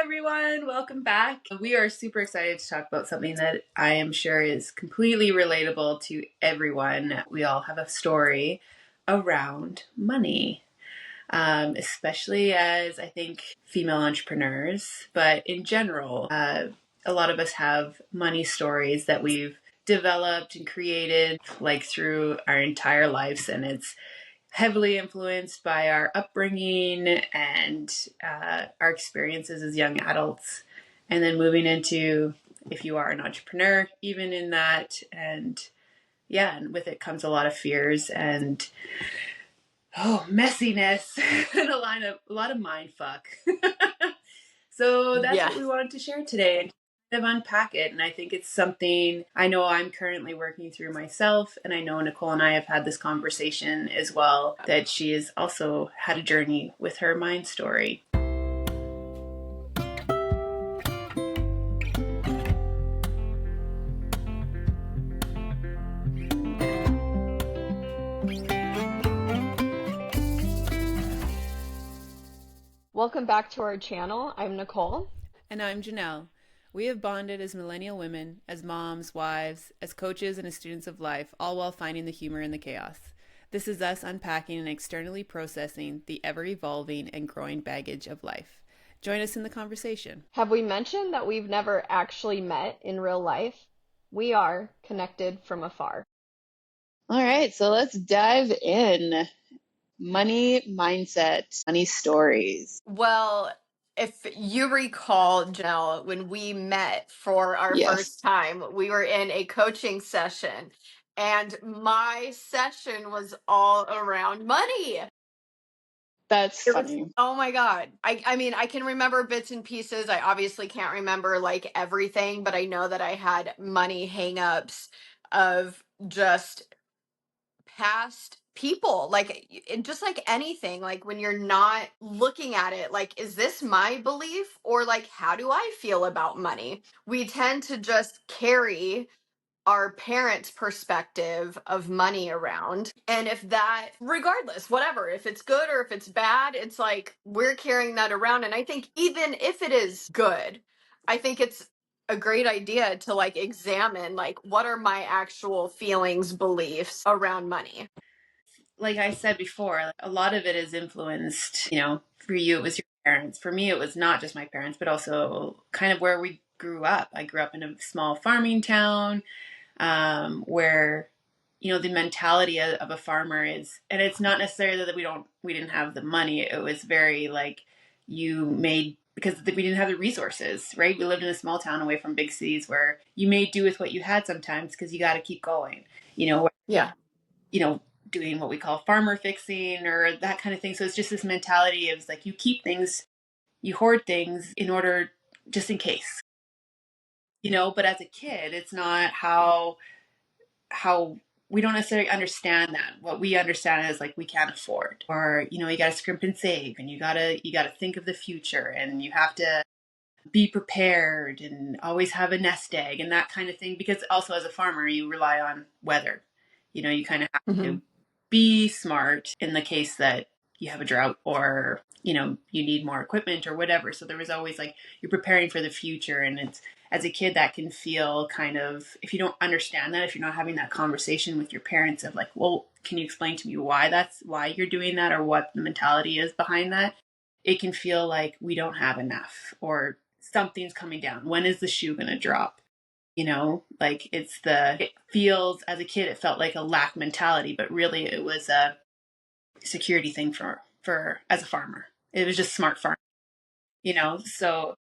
everyone. Welcome back. We are super excited to talk about something that I am sure is completely relatable to everyone. We all have a story around money, especially as I think female entrepreneurs, but in general, a lot of us have money stories that we've developed and created like through our entire lives, and it's heavily influenced by our upbringing and our experiences as young adults, and then moving into if you are an entrepreneur, even in that, and and with it comes a lot of fears and messiness and a lot of mind fuck. So that's Yeah. what we wanted to share today and kind of unpack it. And I think it's something I know I'm currently working through myself. And I know Nicole and I have had this conversation as well, that she has also had a journey with her mind story. Welcome back to our channel. I'm Nicole. And I'm Janelle. We have bonded as millennial women, as moms, wives, as coaches, and as students of life, all while finding the humor in the chaos. This is us unpacking and externally processing the ever-evolving and growing baggage of life. Join us in the conversation. Have we mentioned that we've never actually met in real life? We are connected from afar. All right, so let's dive in. Money mindset, money stories. Well, if you recall, Janelle, when we met for our Yes, first time, we were in a coaching session, and my session was all around money. that's It was, funny. oh my God. I mean, I can remember bits and pieces. I obviously can't remember like everything, but I know that I had money hangups of just past people, like just like anything, like when you're not looking at it like, is this my belief, or like, how do I feel about money? We tend to just carry our parents' perspective of money around. And if that, regardless, whatever, if it's good or if it's bad, it's like we're carrying that around. And I think even if it is good, I think it's a great idea to like examine like, what are my actual feelings, beliefs around money? Like I said before, a lot of it is influenced, for you it was your parents. For me it was not just my parents, but also kind of where we grew up. I grew up in a small farming town, where the mentality of a farmer is, and it's not necessarily that we didn't have the money. It was very like you made, because we didn't have the resources, right? We lived in a small town away from big cities where you made do with what you had sometimes because you got to keep going, Yeah. you know, doing what we call farmer fixing or that kind of thing. So it's just this mentality of like you keep things, you hoard things in order just in case, but as a kid, it's not how we don't necessarily understand that. What we understand is like we can't afford, or you got to scrimp and save, and you got to think of the future, and you have to be prepared and always have a nest egg and that kind of thing, because also as a farmer you rely on weather. You kind of have Mm-hmm. to be smart in the case that you have a drought, or you need more equipment or whatever. So there was always like you're preparing for the future, and it's, as a kid, that can feel kind of, if you don't understand that, if you're not having that conversation with your parents of like, well, can you explain to me why you're doing that, or what the mentality is behind that, it can feel like we don't have enough, or something's coming down. When is the shoe going to drop? Like it feels, as a kid, it felt like a lack mentality, but really it was a security thing for as a farmer. It was just smart farming, So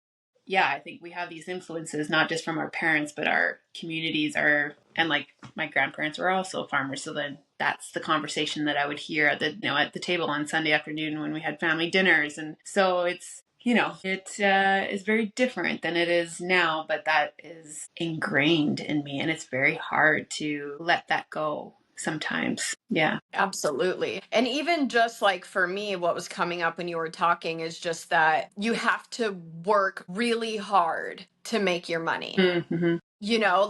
yeah, I think we have these influences, not just from our parents, but our communities and like my grandparents were also farmers. So then that's the conversation that I would hear at the table on Sunday afternoon when we had family dinners. And so it's, it is very different than it is now, but that is ingrained in me, and it's very hard to let that go sometimes. Yeah. Absolutely. And even just like for me, what was coming up when you were talking is just that you have to work really hard to make your money. Mm-hmm.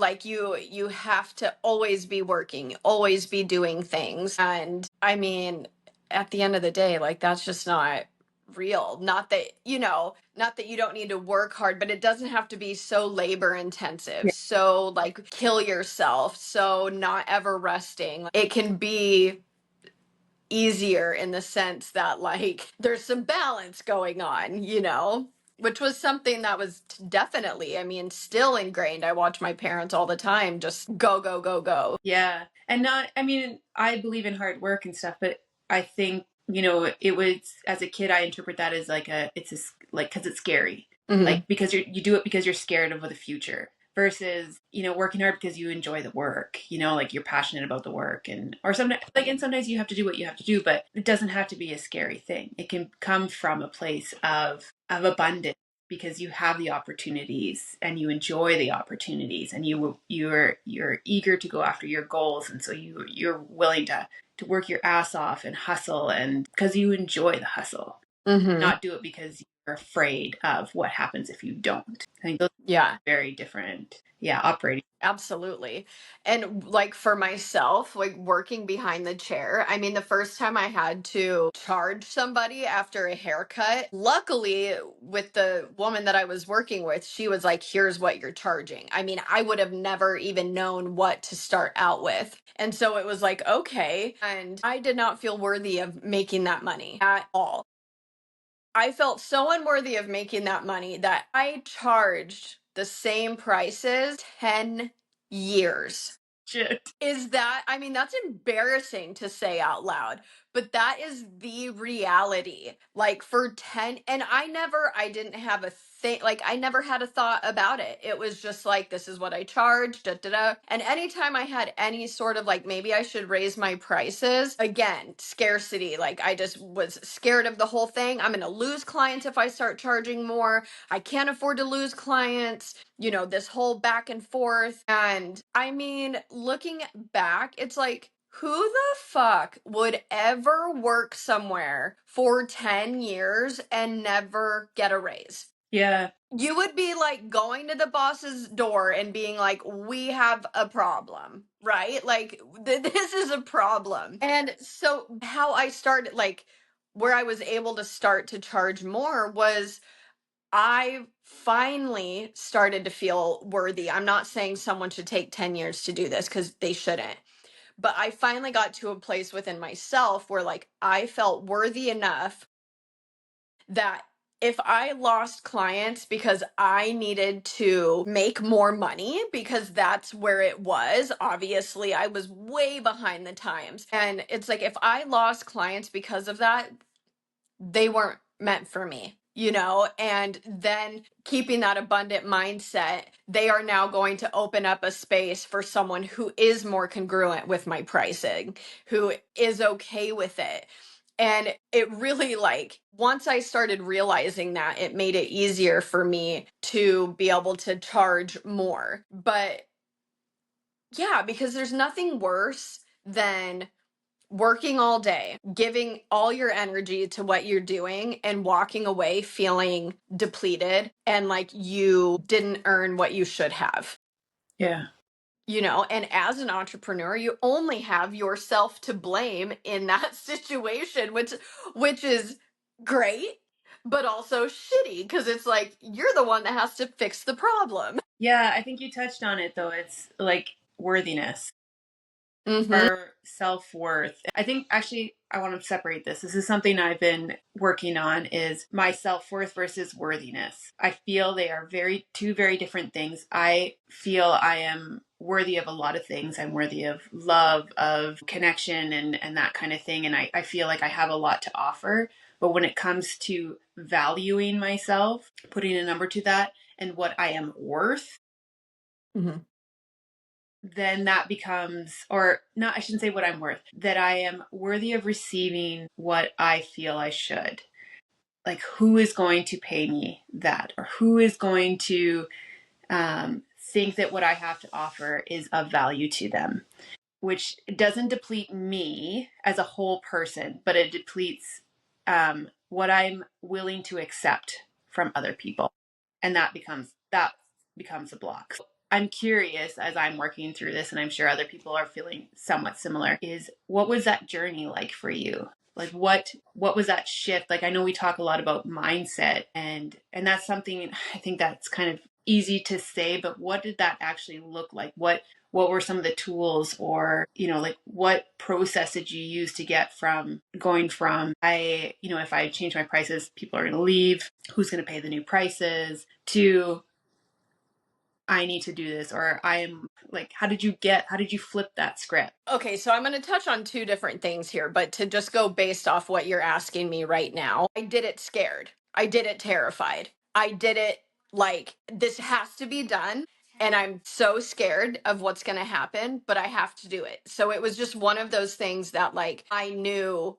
Like you have to always be working, always be doing things. And I mean, at the end of the day, like that's just not real. Not that, not that you don't need to work hard, but it doesn't have to be so labor intensive, Yeah. so like kill yourself, so not ever resting. It can be easier in the sense that like there's some balance going on, which was something that was definitely, I mean, still ingrained. I watch my parents all the time just go, go, go, go. Yeah. And not, I mean, I believe in hard work and stuff, but I think, it was, as a kid, I interpret that as like like, cause it's scary. Mhm. Like, because you do it because you're scared of the future versus, working hard because you enjoy the work, like you're passionate about the work or sometimes, like, and sometimes you have to do what you have to do, but it doesn't have to be a scary thing. It can come from a place of abundance because you have the opportunities and you enjoy the opportunities and you're eager to go after your goals, and so you're willing to work your ass off and hustle, and because you enjoy the hustle, Mhm. not do it because you're afraid of what happens if you don't. I think those Yeah. are very different, yeah, operating. Absolutely. And like for myself, like working behind the chair, I mean, the first time I had to charge somebody after a haircut, luckily with the woman that I was working with, she was like, here's what you're charging. I mean, I would have never even known what to start out with. And so it was like, okay. And I did not feel worthy of making that money at all. I felt so unworthy of making that money that I charged the same prices 10 years. Shit. Is that, I mean, that's embarrassing to say out loud, but that is the reality. Like for 10, and I didn't have a thing, like I never had a thought about it. It was just like, this is what I charge, da da da. And anytime I had any sort of like, maybe I should raise my prices, again, scarcity. Like I just was scared of the whole thing. I'm going to lose clients if I start charging more. I can't afford to lose clients, this whole back and forth. And I mean, looking back, it's like, who the fuck would ever work somewhere for 10 years and never get a raise? Yeah. You would be like going to the boss's door and being like, we have a problem, right? Like, this is a problem. And so, how I started, like, where I was able to start to charge more was I finally started to feel worthy. I'm not saying someone should take 10 years to do this because they shouldn't. But I finally got to a place within myself where, like, I felt worthy enough that if I lost clients because I needed to make more money, because that's where it was, obviously, I was way behind the times. And it's like, if I lost clients because of that, they weren't meant for me, and then keeping that abundant mindset, they are now going to open up a space for someone who is more congruent with my pricing, who is okay with it. And it really, like, once I started realizing that, it made it easier for me to be able to charge more. But yeah, because there's nothing worse than working all day, giving all your energy to what you're doing, and walking away feeling depleted and like you didn't earn what you should have. Yeah. And as an entrepreneur, you only have yourself to blame in that situation, which is great, but also shitty because it's like you're the one that has to fix the problem. Yeah, I think you touched on it though. It's like worthiness. Mhm. Our self-worth. I think actually I want to separate this. This is something I've been working on, is my self-worth versus worthiness. I feel they are two very different things. I feel I am worthy of a lot of things. I'm worthy of love, of connection, and that kind of thing. And I feel like I have a lot to offer. But when it comes to valuing myself, putting a number to that, and what I am worth, Mhm. then that becomes, or not, I shouldn't say what I'm worth, that I am worthy of receiving what I feel I should. Like, who is going to pay me that? Or who is going to think that what I have to offer is of value to them? Which doesn't deplete me as a whole person, but it depletes what I'm willing to accept from other people. And that becomes a block. I'm curious, as I'm working through this, and I'm sure other people are feeling somewhat similar, is what was that journey like for you? Like what was that shift? Like I know we talk a lot about mindset, and that's something I think that's kind of easy to say, but what did that actually look like? What were some of the tools, or like what process did you use to get from going from if I change my prices, people are going to leave, who's going to pay the new prices, to I need to do this, or I am like, how did you flip that script? Okay, so I'm going to touch on two different things here, but to just go based off what you're asking me right now, I did it scared. I did it terrified. I did it like this has to be done. And I'm so scared of what's going to happen, but I have to do it. So it was just one of those things that, like, I knew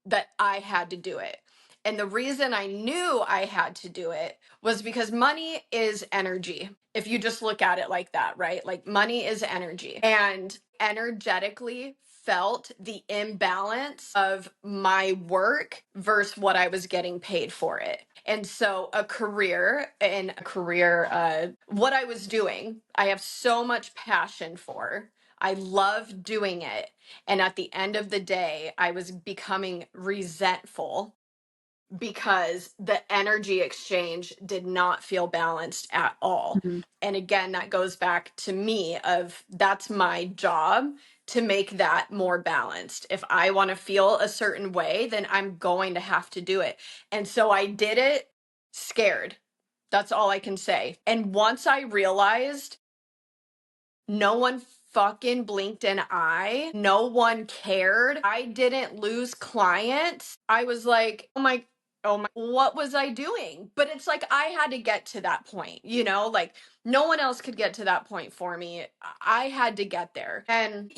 that I had to do it. And the reason I knew I had to do it was because money is energy. If you just look at it like that, right? Like money is energy. And energetically felt the imbalance of my work versus what I was getting paid for it. And so what I was doing, I have so much passion for. I love doing it. And at the end of the day, I was becoming resentful because the energy exchange did not feel balanced at all. Mhm. And again, that goes back to me of that's my job to make that more balanced. If I want to feel a certain way, then I'm going to have to do it. And so I did it scared. That's all I can say. And once I realized no one fucking blinked an eye. No one cared. I didn't lose clients. I was like, oh my, what was I doing? But it's like I had to get to that point, like no one else could get to that point for me. I had to get there. And,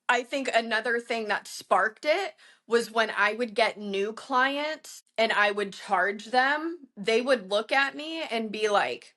I think another thing that sparked it was when I would get new clients and I would charge them, they would look at me and be like,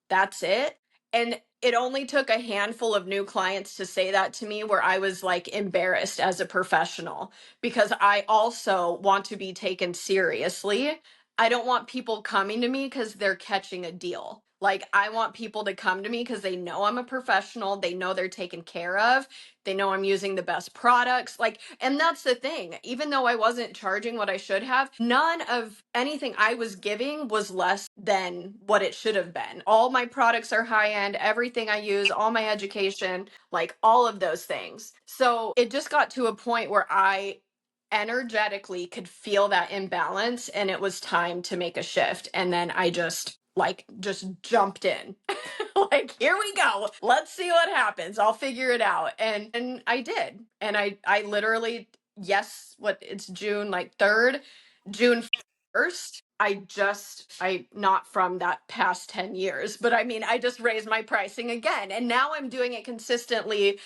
that's it. And it only took a handful of new clients to say that to me, where I was like embarrassed as a professional, because I also want to be taken seriously. I don't want people coming to me because they're catching a deal. Like, I want people to come to me because they know I'm a professional. They know they're taken care of. They know I'm using the best products. Like, and that's the thing. Even though I wasn't charging what I should have, none of anything I was giving was less than what it should have been. All my products are high end, everything I use, all my education, like all of those things. So it just got to a point where I energetically could feel that imbalance, and it was time to make a shift. And then I just jumped in. Like, here we go, let's see what happens, I'll figure it out. And I did. And I literally, yes, what, it's June like 3rd, June 1st, I not from that past 10 years, but I mean, I just raised my pricing again, and now I'm doing it consistently.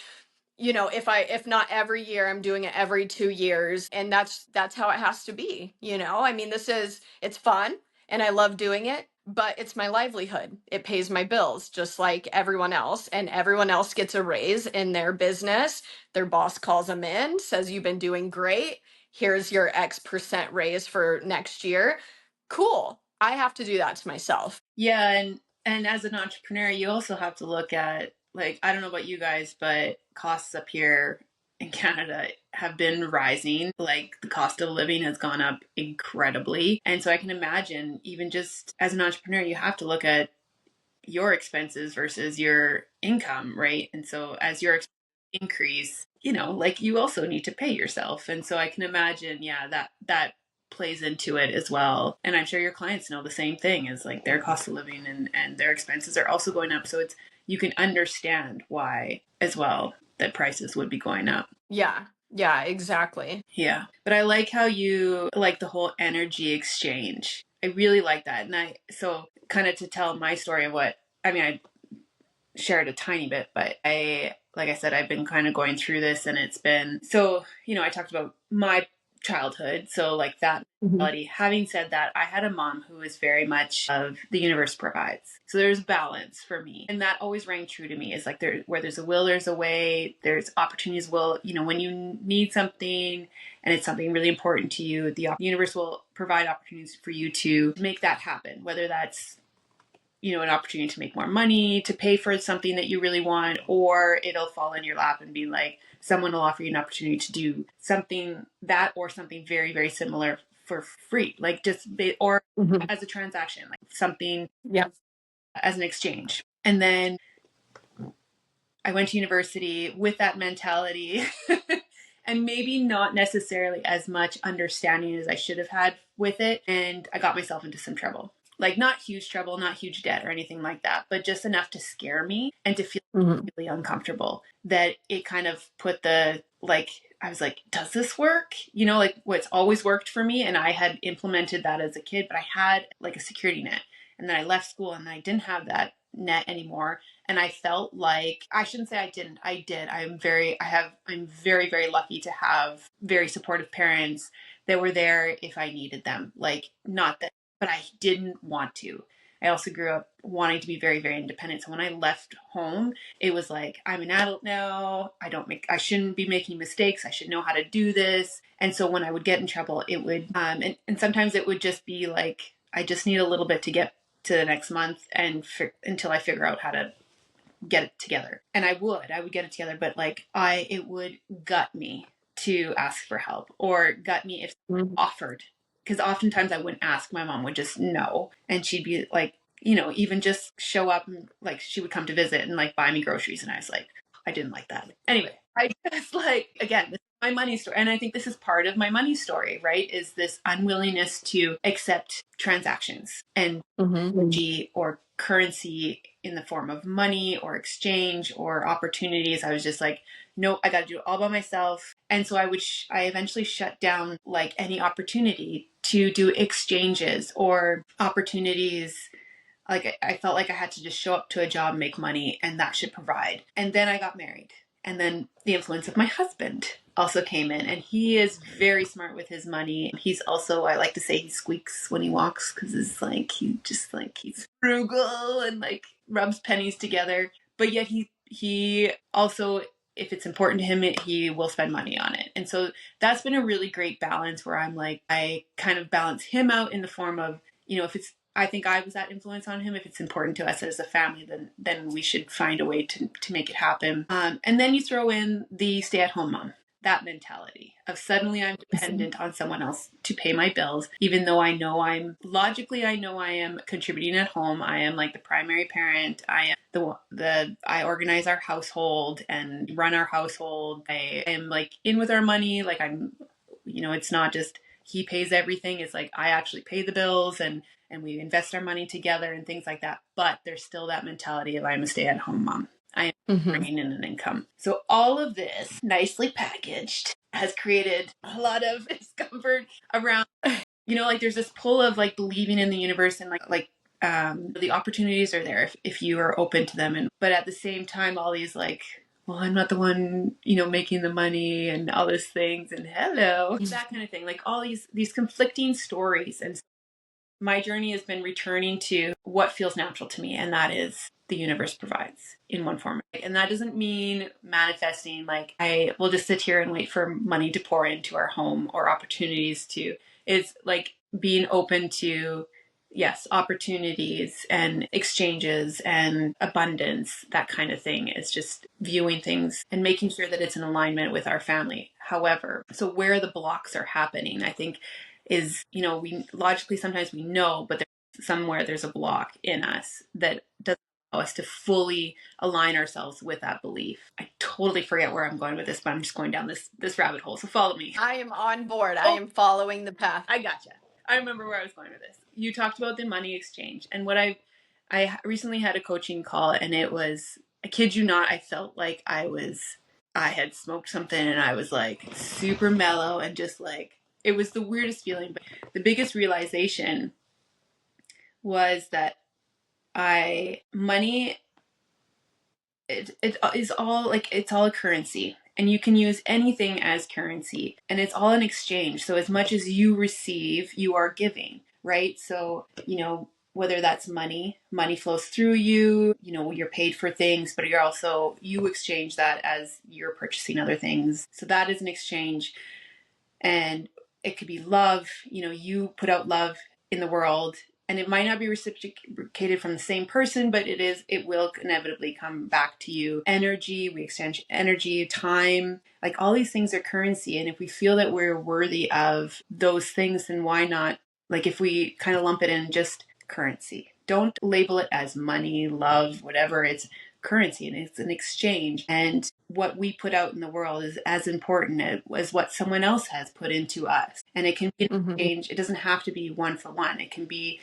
If not every year, I'm doing it every 2 years. And that's how it has to be. I mean, it's fun and I love doing it, but it's my livelihood. It pays my bills just like everyone else, and everyone else gets a raise in their business. Their boss calls them in, says, you've been doing great. Here's your X% raise for next year. Cool. I have to do that to myself. Yeah, and as an entrepreneur, you also have to look at, like, I don't know about you guys, but costs up here in Canada have been rising. Like the cost of living has gone up incredibly. And so I can imagine, even just as an entrepreneur, you have to look at your expenses versus your income, right? And so as your expenses increase, like you also need to pay yourself. And so I can imagine, yeah, that plays into it as well. And I'm sure your clients know the same thing, is like their cost of living and their expenses are also going up. So you can understand why as well that prices would be going up. Yeah. Yeah, exactly. Yeah. But I like how you like the whole energy exchange. I really like that. And so kind of to tell my story of I shared a tiny bit, but like I said, I've been kind of going through this, and it's been, so, I talked about my childhood. So like that mentality. Having said that, I had a mom who was very much of the universe provides. So there's balance for me. And that always rang true to me, is like where there's a will, there's a way, there's opportunities will, when you need something and it's something really important to you, the universe will provide opportunities for you to make that happen, whether that's an opportunity to make more money, to pay for something that you really want, or it'll fall in your lap and be like, someone will offer you an opportunity to do something that or something very, very similar for free, like or Mhm. as a transaction, like something Yeah. as an exchange. And then I went to university with that mentality and maybe not necessarily as much understanding as I should have had with it. And I got myself into some trouble. Like, not huge trouble, not huge debt or anything like that, but just enough to scare me and to feel Mhm. really uncomfortable that it kind of put the, like, I was like, does this work? Like what's always worked for me. And I had implemented that as a kid, but I had like a security net. And then I left school and I didn't have that net anymore. And I felt like, I shouldn't say I didn't. I did. I'm very, very lucky to have very supportive parents that were there if I needed them. Like, not that, but I didn't want to. I also grew up wanting to be very, very independent. So when I left home, it was like, I'm an adult now. I shouldn't be making mistakes. I should know how to do this. And so when I would get in trouble, it would, and sometimes it would just be like, I just need a little bit to get to the next month and until I figure out how to get it together. And I would get it together, but like it would gut me to ask for help, or gut me if Mhm. offered. Because oftentimes I wouldn't ask. My mom would just no. And she'd be like, even just show up and like she would come to visit and like buy me groceries. And I was like, I didn't like that. Anyway, I just like, again, this is my money story. And I think this is part of my money story, right? Is this unwillingness to accept transactions and Mhm. or currency in the form of money or exchange or opportunities. I was just like, nope, I got to do it all by myself. And so I eventually shut down like any opportunity to do exchanges or opportunities. Like, I felt like I had to just show up to a job, make money, and that should provide. And then I got married. And then the influence of my husband also came in, and he is very smart with his money. He's also, I like to say, he squeaks when he walks, because it's like he's frugal and like rubs pennies together. But yet he also, if it's important to him, he will spend money on it. And so that's been a really great balance where I'm like, I kind of balance him out in the form of, if it's, I think I was that influence on him. If it's important to us as a family, then we should find a way to make it happen. And then you throw in the stay-at-home mom, that mentality of suddenly I'm dependent on someone else to pay my bills, even though I know I know I am contributing at home. I am like the primary parent. I am I organize our household and run our household. I am like in with our money. Like, it's not just he pays everything. It's like I actually pay the bills, and we invest our money together and things like that. But there's still that mentality of I'm a stay-at-home mom. I am Mhm. bringing in an income. So all of this nicely packaged has created a lot of discomfort around, like there's this pull of like believing in the universe and the opportunities are there if you are open to them. But at the same time, all these like, well, I'm not the one, making the money and all those things and hello, that kind of thing. Like all these conflicting stories. And my journey has been returning to what feels natural to me, and that is the universe provides in one form. And that doesn't mean manifesting like I will just sit here and wait for money to pour into our home or opportunities to. It's like being open to, yes, opportunities and exchanges and abundance, that kind of thing. It's just viewing things and making sure that it's in alignment with our family. However, so where the blocks are happening, I think is, we logically sometimes we know, but there's somewhere there's a block in us that doesn't allow us to fully align ourselves with that belief. I totally forget where I'm going with this, but I'm just going down this rabbit hole. So follow me. I am on board. I am following the path. I gotcha. I remember where I was going with this. You talked about the money exchange, and what I recently had a coaching call, and it was, I kid you not, I felt like I had smoked something, and I was like super mellow and just like it was the weirdest feeling. But the biggest realization was that money, it is all like, it's all a currency, and you can use anything as currency, and it's all an exchange. So as much as you receive, you are giving, right? So whether that's money flows through you. You're paid for things, but you exchange that as you're purchasing other things. So that is an exchange. And it could be love. You put out love in the world, and it might not be reciprocated from the same person, but it will inevitably come back to you. Energy, we exchange energy, time, like all these things are currency. And if we feel that we're worthy of those things, then why not? Like if we kind of lump it in just currency, don't label it as money, love, whatever. It's currency and it's an exchange. And what we put out in the world is as important as what someone else has put into us. And it can be an Mm-hmm. exchange. It doesn't have to be one for one. It can be,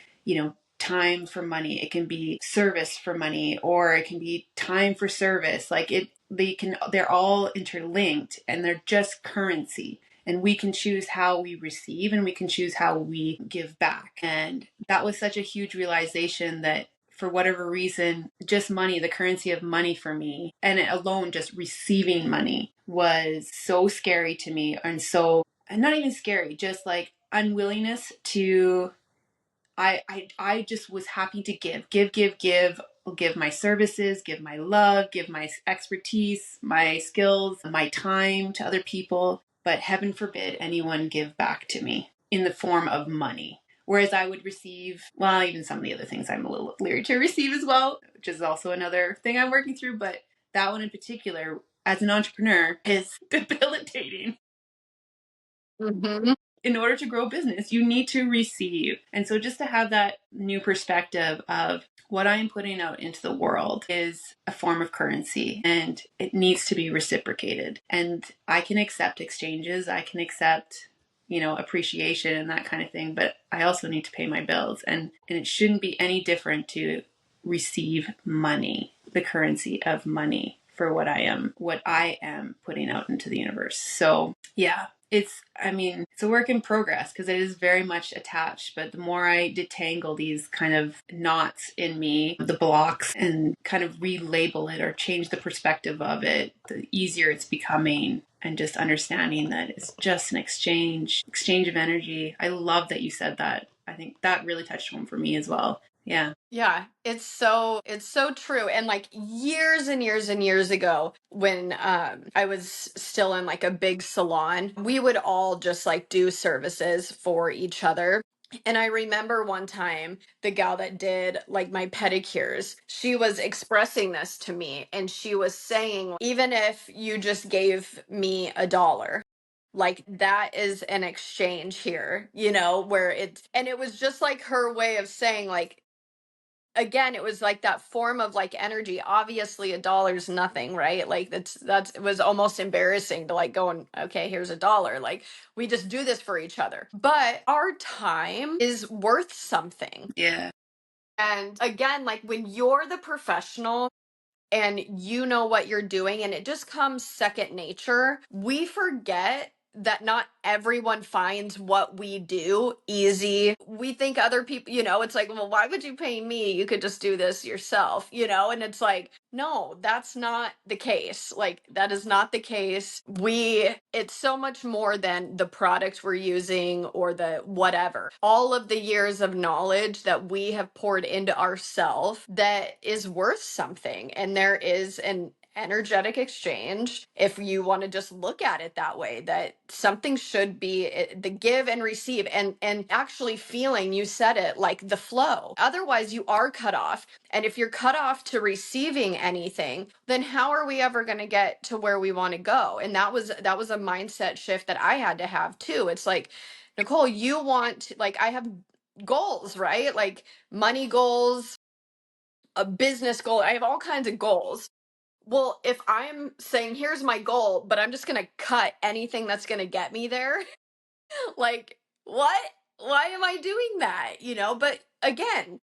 time for money. It can be service for money, or it can be time for service. Like they're all interlinked and they're just currency. And we can choose how we receive and we can choose how we give back. And that was such a huge realization that for whatever reason, just money, the currency of money for me, and it alone just receiving money was so scary to me. And not even scary, just like unwillingness to, I just was happy to give my services, give my love, give my expertise, my skills, my time to other people. But heaven forbid anyone give back to me in the form of money. Whereas I would receive, well, even some of the other things I'm a little leery to receive as well, which is also another thing I'm working through. But that one in particular, as an entrepreneur, is debilitating. Mm-hmm. In order to grow business, you need to receive. And so just to have that new perspective of what I am putting out into the world is a form of currency and it needs to be reciprocated. And I can accept exchanges, I can accept, appreciation and that kind of thing, but I also need to pay my bills. And it shouldn't be any different to receive money, the currency of money for what I am putting out into the universe. So yeah, it's a work in progress because it is very much attached, but the more I detangle these kind of knots in me, the blocks, and kind of relabel it or change the perspective of it, the easier it's becoming. And just understanding that it's just an exchange of energy. I love that you said that. I think that really touched home for me as well. Yeah. Yeah, it's so true. And like years and years and years ago when I was still in like a big salon, we would all just like do services for each other. And I remember one time the gal that did like my pedicures, she was expressing this to me and she was saying, even if you just gave me $1, like that is an exchange here, where and it was just like her way of saying like, again, it was like that form of like energy. Obviously $1's nothing, right? Like it was almost embarrassing to like go and, okay, here's $1, like we just do this for each other, but our time is worth something. Yeah. And again, like when you're the professional and you know what you're doing and it just comes second nature, we forget that not everyone finds what we do easy. We think other people, it's like, well, why would you pay me? You could just do this yourself, and it's like, no, that's not the case. Like, that is not the case. It's so much more than the product we're using or the whatever. All of the years of knowledge that we have poured into ourselves that is worth something. And there is an energetic exchange, if you want to just look at it that way, that something should be the give and receive, and actually feeling, you said it, like the flow. Otherwise you are cut off, and if you're cut off to receiving anything, then how are we ever going to get to where we want to go? And that was a mindset shift that I had to have too. It's like, Nicole, you want, like, I have goals, right? Like money goals, a business goal, I have all kinds of goals. Well, if I'm saying, here's my goal, but I'm just going to cut anything that's going to get me there, like, what? Why am I doing that? But again,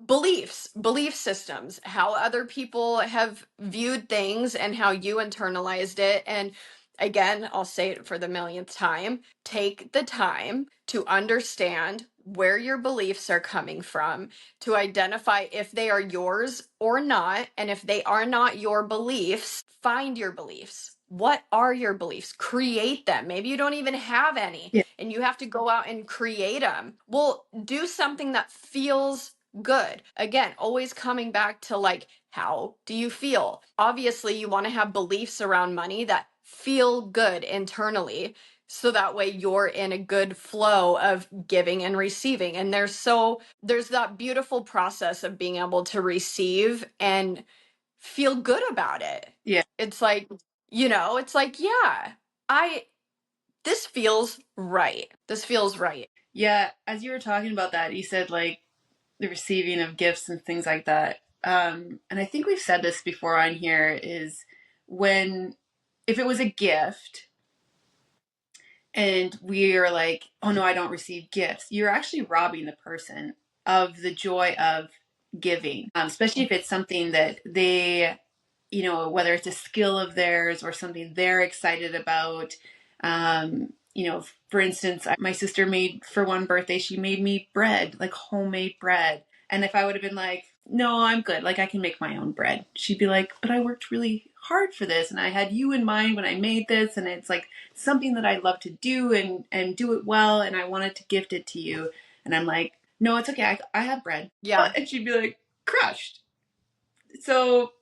belief systems, how other people have viewed things and how you internalized it. And again, I'll say it for the millionth time, take the time to understand where your beliefs are coming from, to identify if they are yours or not. And if they are not your beliefs, find your beliefs. What are your beliefs? Create them. Maybe you don't even have any Yeah. and you have to go out and create them. Well, do something that feels good. Again, always coming back to like, how do you feel? Obviously, you want to have beliefs around money that feel good internally. so that way you're in a good flow of giving and receiving. And there's that beautiful process of being able to receive and feel good about it. Yeah. It's like, it's like, yeah, I this feels right. This feels right. Yeah. As you were talking about that, you said like the receiving of gifts and things like that. And I think we've said this before on here is when, if it was a gift and we are like, oh no, I don't receive gifts, you're actually robbing the person of the joy of giving, especially if it's something that they, whether it's a skill of theirs or something they're excited about. For instance, my sister made for one birthday, she made me bread, like homemade bread. And if I would have been like, no, I'm good, like I can make my own bread, she'd be like, but I worked really hard for this and I had you in mind when I made this. And it's like something that I love to do and do it well. And I wanted to gift it to you. And I'm like, no, it's okay. I have bread. Yeah. And she'd be like, crushed. So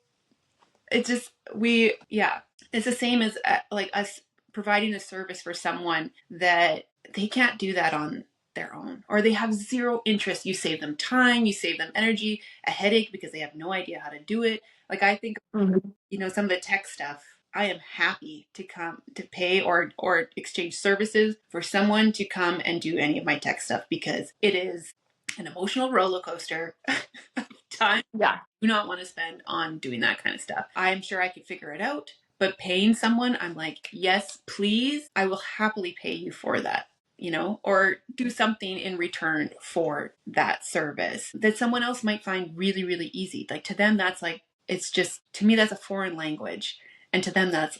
it's just, it's the same as like us providing a service for someone that they can't do that on their own, or they have zero interest. You save them time, you save them energy, a headache because they have no idea how to do it. Like I think, some of the tech stuff, I am happy to come to pay or exchange services for someone to come and do any of my tech stuff, because it is an emotional roller coaster of time Yeah. do not want to spend on doing that kind of stuff. I'm sure I could figure it out, but paying someone, I'm like, yes, please, I will happily pay you for that, or do something in return for that service that someone else might find really, really easy. Like to them, that's like, it's just, to me, that's a foreign language. And to them, that's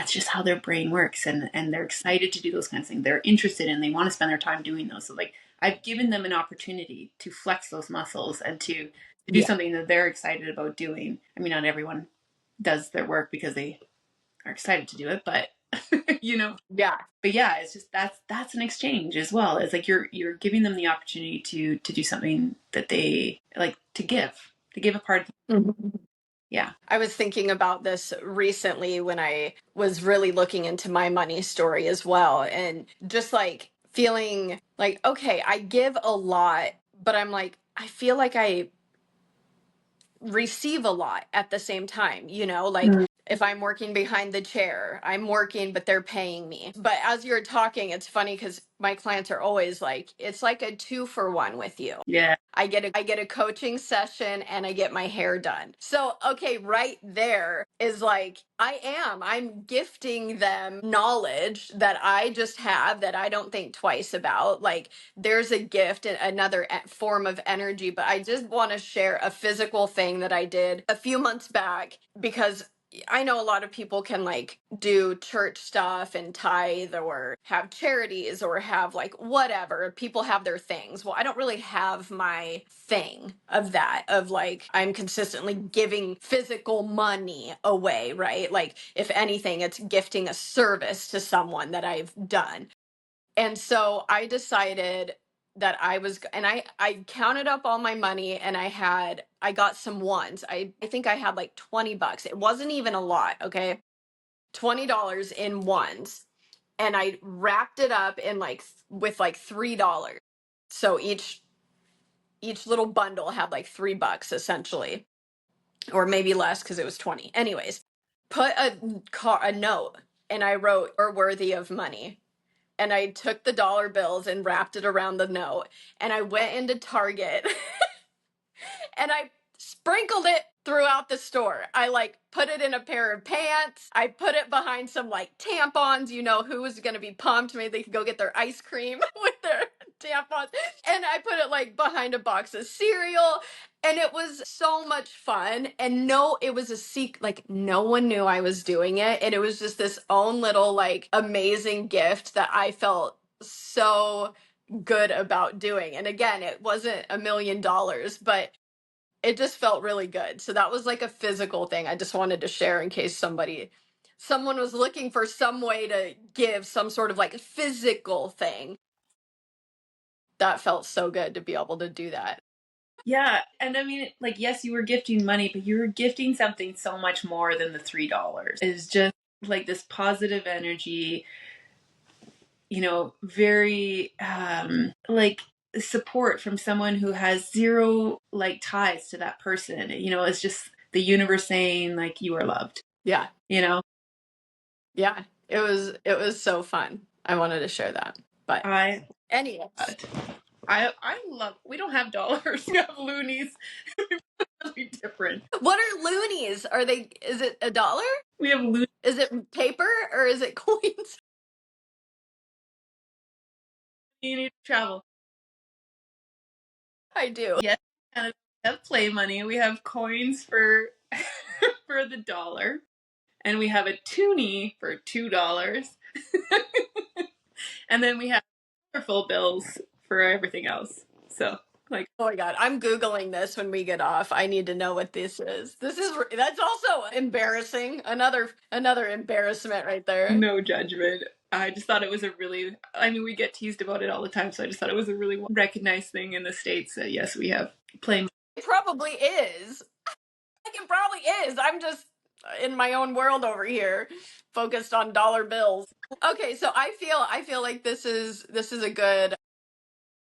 just how their brain works. And they're excited to do those kinds of things. They're interested and they want to spend their time doing those. So like, I've given them an opportunity to flex those muscles and to do something that they're excited about doing. I mean, not everyone does their work because they are excited to do it, but Yeah. But yeah, it's just that's an exchange as well. It's like you're giving them the opportunity to do something that they like to give a part. Yeah. I was thinking about this recently when I was really looking into my money story as well. And just like feeling like, okay, I give a lot, but I'm like, I feel like I receive a lot at the same time, like if I'm working behind the chair, I'm working, but they're paying me. But as you're talking, it's funny because my clients are always like, it's like a 2-for-1 with you. Yeah. I get a coaching session and I get my hair done. So, okay, right there is like, I'm gifting them knowledge that I just have that I don't think twice about. Like, there's a gift and another form of energy, but I just want to share a physical thing that I did a few months back, because I know a lot of people can like do church stuff and tithe or have charities or have like whatever. People have their things. Well, I don't really have my thing of that, of like I'm consistently giving physical money away, right? Like if anything, it's gifting a service to someone that I've done. And so I decided that I counted up all my money and I got some ones. I think I had like $20. It wasn't even a lot, okay? $20 in ones. And I wrapped it up in like with like $3. So each little bundle had like $3 essentially, or maybe less because it was 20. Anyways, put a note and I wrote, "You're worthy of money." And I took the dollar bills and wrapped it around the note. And I went into Target and I sprinkled it throughout the store. I like put it in a pair of pants. I put it behind some like tampons. Who was going to be pumped? Maybe they could go get their ice cream with their tampons. And I put it like behind a box of cereal. And it was so much fun. And no, it was a secret. Like no one knew I was doing it. And it was just this own little like amazing gift that I felt so good about doing. And again, it wasn't $1 million, but it just felt really good. So that was like a physical thing I just wanted to share in case someone was looking for some way to give some sort of like physical thing. That felt so good to be able to do that. Yeah. And I mean, like, yes, you were gifting money, but you were gifting something so much more than the $3. It's just like this positive energy. very like support from someone who has zero like ties to that person. It's just the universe saying like you are loved. Yeah. You know, Yeah. It was so fun. I wanted to share that. But I anyways. I love. We don't have dollars. We have loonies. Really different. What are loonies? Is it a dollar? We have loonies. Is it paper or is it coins? You need to travel. I do. Yes, and we have play money. We have coins for for the dollar, and we have a toonie for $2, and then we have colorful bills for everything else. So, like, Oh my god, I'm googling this when we get off. I need to know what this is. That's also embarrassing. Another embarrassment right there. no judgment. I just thought it was I mean, we get teased about it all the time, so I just thought it was a really recognized thing in the States that yes, we have play. It probably is. Like it probably is. I'm just in my own world over here, focused on dollar bills. Okay, so I feel like this is a good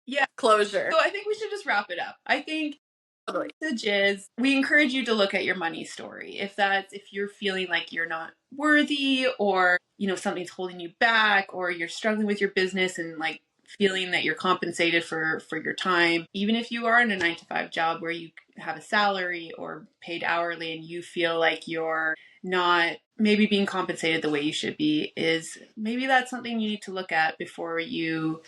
Yeah. closure. So I think we should just wrap it up. I think the message is we encourage you to look at your money story. If you're feeling like you're not worthy, or something's holding you back, or you're struggling with your business and like feeling that you're compensated for your time, even if you are in a 9 to 5 job where you have a salary or paid hourly and you feel like you're not maybe being compensated the way you should be, is maybe that's something you need to look at before you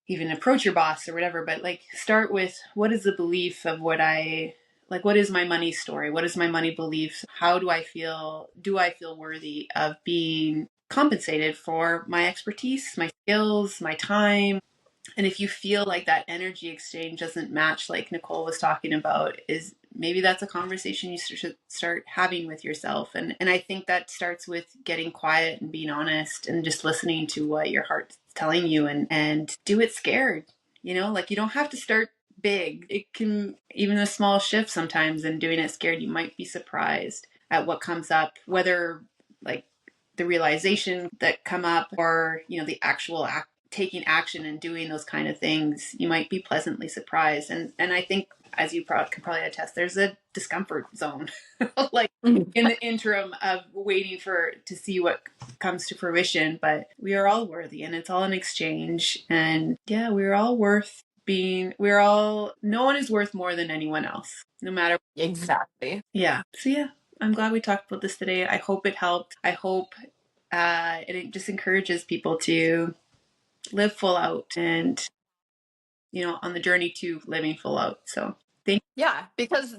even approach your boss or whatever. But like, start with, what is the belief of what is my money story? What is my money beliefs? How do I feel? Do I feel worthy of being compensated for my expertise, my skills, my time? And if you feel like that energy exchange doesn't match, like Nicole was talking about, is maybe that's a conversation you should start having with yourself. And I think that starts with getting quiet and being honest and just listening to what your heart's telling you, and do it scared. Like, you don't have to start big. It can, even a small shift sometimes, and doing it scared, you might be surprised at what comes up, whether like the realization that come up, or the actual taking action and doing those kind of things. You might be pleasantly surprised. And I think, as you could probably attest, there's a discomfort zone like in the interim of waiting to see what comes to fruition. But we are all worthy, and it's all an exchange. And yeah, we're all no one is worth more than anyone else, no matter. Exactly. Yeah. So yeah, I'm glad we talked about this today. I hope it helped. I hope it just encourages people to live full out, and on the journey to living full out. So thank Yeah, because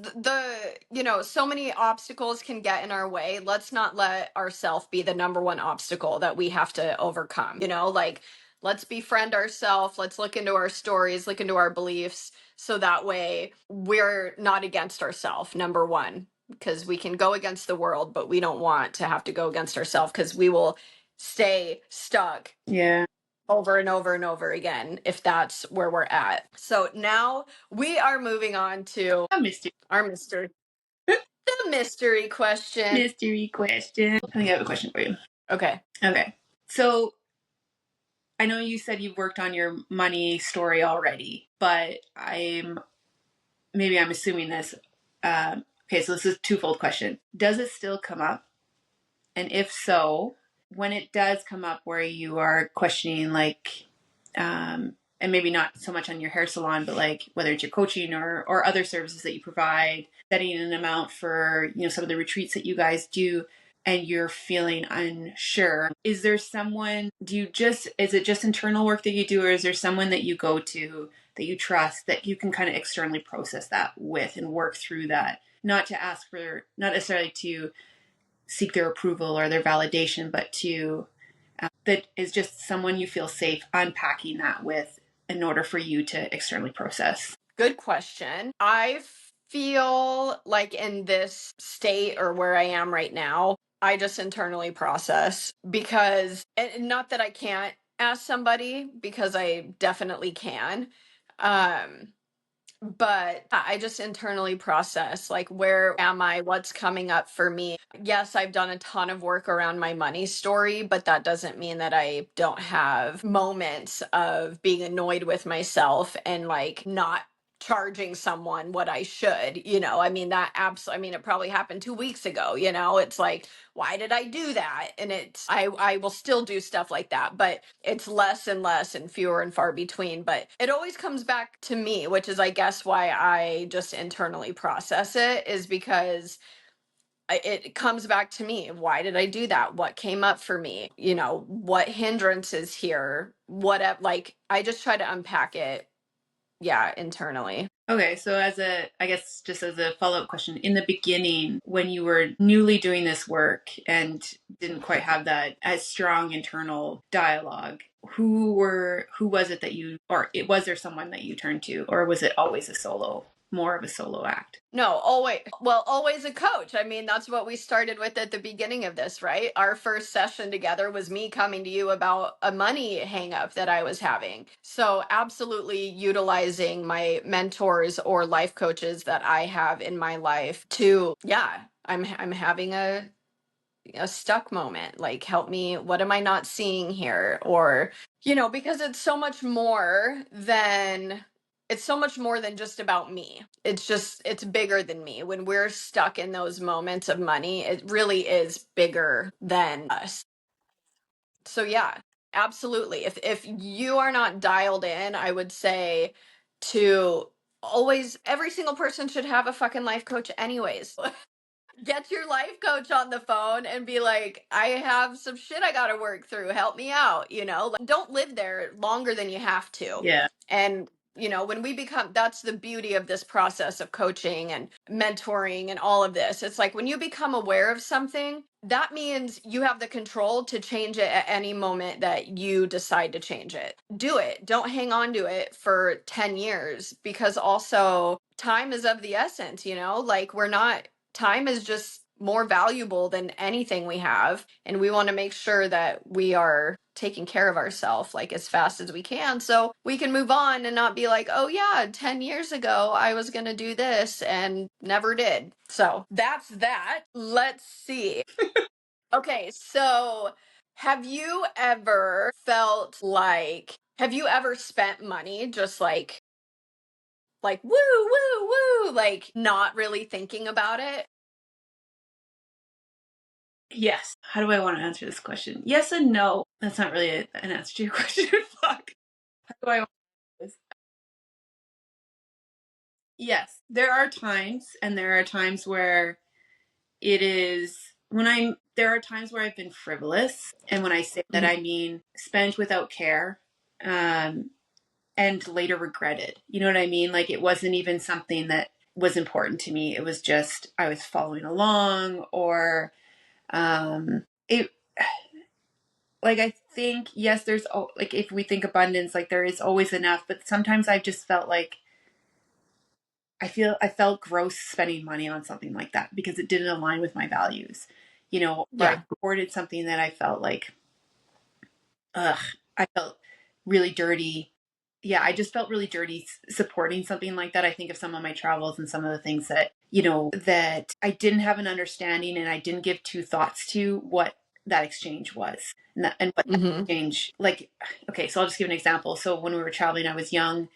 so many obstacles can get in our way. Let's not let ourselves be the number one obstacle that we have to overcome. Like let's befriend ourselves. Let's look into our stories, look into our beliefs, so that way we're not against ourselves, number one, because we can go against the world, but we don't want to have to go against ourselves because we will stay stuck. Yeah. Over and over and over again if that's where we're at. So now we are moving on to our mystery the mystery question. Mystery question. I think I have a question for you. Okay. So I know you said you've worked on your money story already, but I'm assuming this. Okay, so this is a twofold question. Does it still come up? And if so, when it does come up where you are questioning, like, and maybe not so much on your hair salon, but like whether it's your coaching or other services that you provide, setting an amount for, some of the retreats that you guys do, and you're feeling unsure, is there someone, is it just internal work that you do, or is there someone that you go to that you trust that you can kind of externally process that with and work through that? Not necessarily to seek their approval or their validation, but that is just someone you feel safe unpacking that with in order for you to externally process. Good question. I feel like in this state or where I am right now, I just internally process because, and not that I can't ask somebody, because I definitely can. Um, But I just internally process, like, where am I? What's coming up for me? Yes, I've done a ton of work around my money story, but that doesn't mean that I don't have moments of being annoyed with myself and like not charging someone what I should, I mean, that absolutely, I mean, it probably happened 2 weeks ago, it's like, why did I do that? And I will still do stuff like that, but it's less and less and fewer and far between. But it always comes back to me, which is, I guess, why I just internally process it, is because it comes back to me. Why did I do that? What came up for me? What hindrances here? What, like, I just try to unpack it, yeah, internally. Okay, so I guess just as a follow-up question, in the beginning, when you were newly doing this work and didn't quite have that as strong internal dialogue, who was it that was there someone that you turned to, or was it always more of a solo act? No, always a coach. I mean, that's what we started with at the beginning of this, right? Our first session together was me coming to you about a money hang up that I was having. So, absolutely utilizing my mentors or life coaches that I have in my life to, yeah, I'm having a stuck moment, like, help me, what am I not seeing here? Or because it's so much more than just about me. It's bigger than me. When we're stuck in those moments of money, it really is bigger than us. So yeah, absolutely, if you are not dialed in, I would say, to always, every single person should have a fucking life coach anyways. Get your life coach on the phone and be like, I have some shit I got to work through. Help me out. Like, don't live there longer than you have to. Yeah. And, when we become, that's the beauty of this process of coaching and mentoring and all of this. It's like, when you become aware of something, that means you have the control to change it at any moment that you decide to change it. Do it. Don't hang on to it for 10 years, because also time is of the essence, like, time is just more valuable than anything we have, and we want to make sure that we are taking care of ourselves, like, as fast as we can, so we can move on and not be like, oh yeah, 10 years ago I was going to do this and never did. So that's that. Let's see. Okay, so have you ever spent money just like woo woo woo, like, not really thinking about it? Yes. How do I want to answer this question? Yes and no. That's not really an answer to your question. Fuck. How do I want to answer this? Yes, there are times, and there are times where it is there are times where I've been frivolous, and when I say that, I mean spent without care, um, and later regretted. You know what I mean? Like, it wasn't even something that was important to me. It was just I was following along, or it. Like, I think, yes, like, if we think abundance, like, there is always enough, but sometimes I've just felt like I felt gross spending money on something like that because it didn't align with my values, or I Yeah. supported something that I felt like, ugh, I felt really dirty. Yeah, I just felt really dirty supporting something like that. I think of some of my travels and some of the things that, that I didn't have an understanding, and I didn't give two thoughts to what that exchange was, and what that Mm-hmm. exchange, like, okay, so I'll just give an example. So when we were traveling, I was young,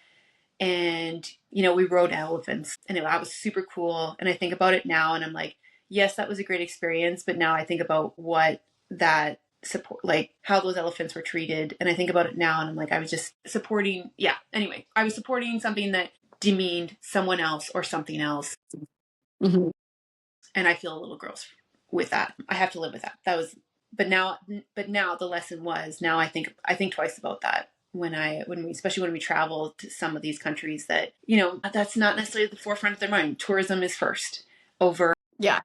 and we rode elephants, and that was super cool, and I think about it now and I'm like, yes, that was a great experience, but now I think about what that support, like, how those elephants were treated, and I think about it now and I'm like, I was just supporting, yeah, anyway, I was supporting something that demeaned someone else or something else, Mm-hmm. and I feel a little gross with that. I have to live with that. That was, but now the lesson was, now I think twice about that when we especially when we travel to some of these countries that, that's not necessarily at the forefront of their mind. Tourism is first over Yeah.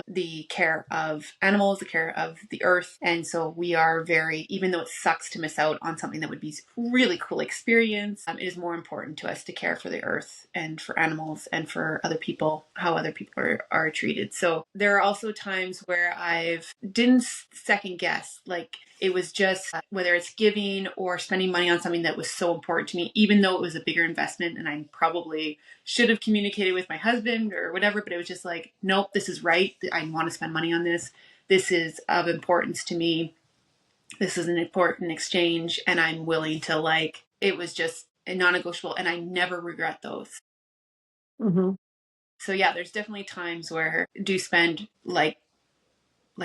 the care of animals, the care of the earth. And so we are very, even though it sucks to miss out on something that would be really cool experience, it is more important to us to care for the earth and for animals and for other people, how other people are treated. So there are also times where I've didn't second guess, like, It was just whether it's giving or spending money on something that was so important to me, even though it was a bigger investment and I probably should have communicated with my husband or whatever, but it was just like, nope, this is right. I want to spend money on this. This is of importance to me. This is an important exchange and I'm willing to like, it was just non-negotiable and I never regret those. Mm-hmm. So yeah, there's definitely times where I do spend like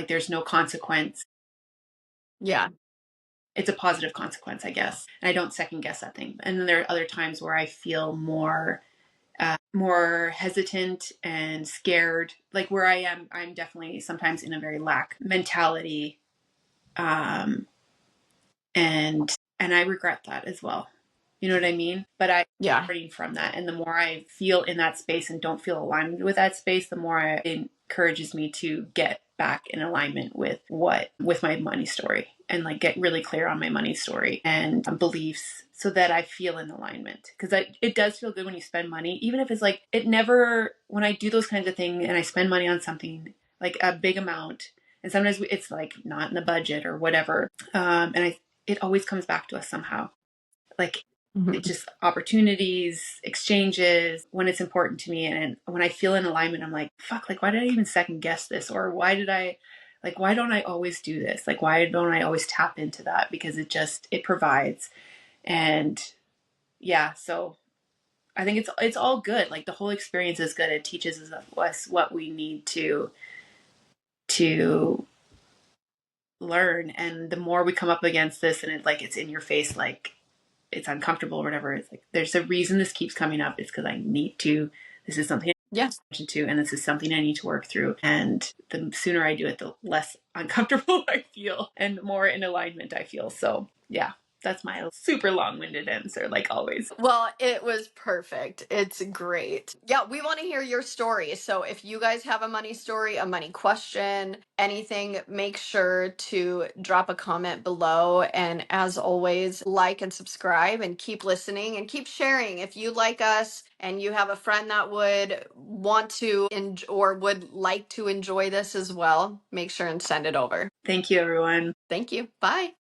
there's no consequence. Yeah. It's a positive consequence, I guess. And I don't second guess that thing. And then there are other times where I feel more hesitant and scared, like where I'm definitely sometimes in a very lack mentality, um, and I regret that as well. You know what I mean? But I'm Yeah. learning from that, and the more I feel in that space and don't feel aligned with that space, the more it encourages me to get back in alignment with my money story and like get really clear on my money story and beliefs so that I feel in alignment. Because it does feel good when you spend money, even if it's like it never. When I do those kinds of things and I spend money on something like a big amount, and sometimes it's like not in the budget or whatever, it always comes back to us somehow. Like Mm-hmm. it's just opportunities, exchanges when it's important to me. And when I feel in alignment, I'm like, fuck, like, why did I even second guess this? Or why don't I always do this? Like, why don't I always tap into that? Because it provides. And yeah, so I think it's all good. Like the whole experience is good. It teaches us what we need to learn. And the more we come up against this and it's in your face, like it's uncomfortable or whatever, it's like there's a reason this keeps coming up. It's because this is something I Yeah. pay attention to, and this is something I need to work through. And the sooner I do it, the less uncomfortable I feel and more in alignment I feel. So yeah, that's my super long-winded answer, like always. Well, it was perfect. It's great. Yeah, we want to hear your story. So if you guys have a money story, a money question, anything, make sure to drop a comment below. And as always, like and subscribe and keep listening and keep sharing. If you like us and you have a friend that would want to or would like to enjoy this as well, make sure and send it over. Thank you, everyone. Thank you. Bye.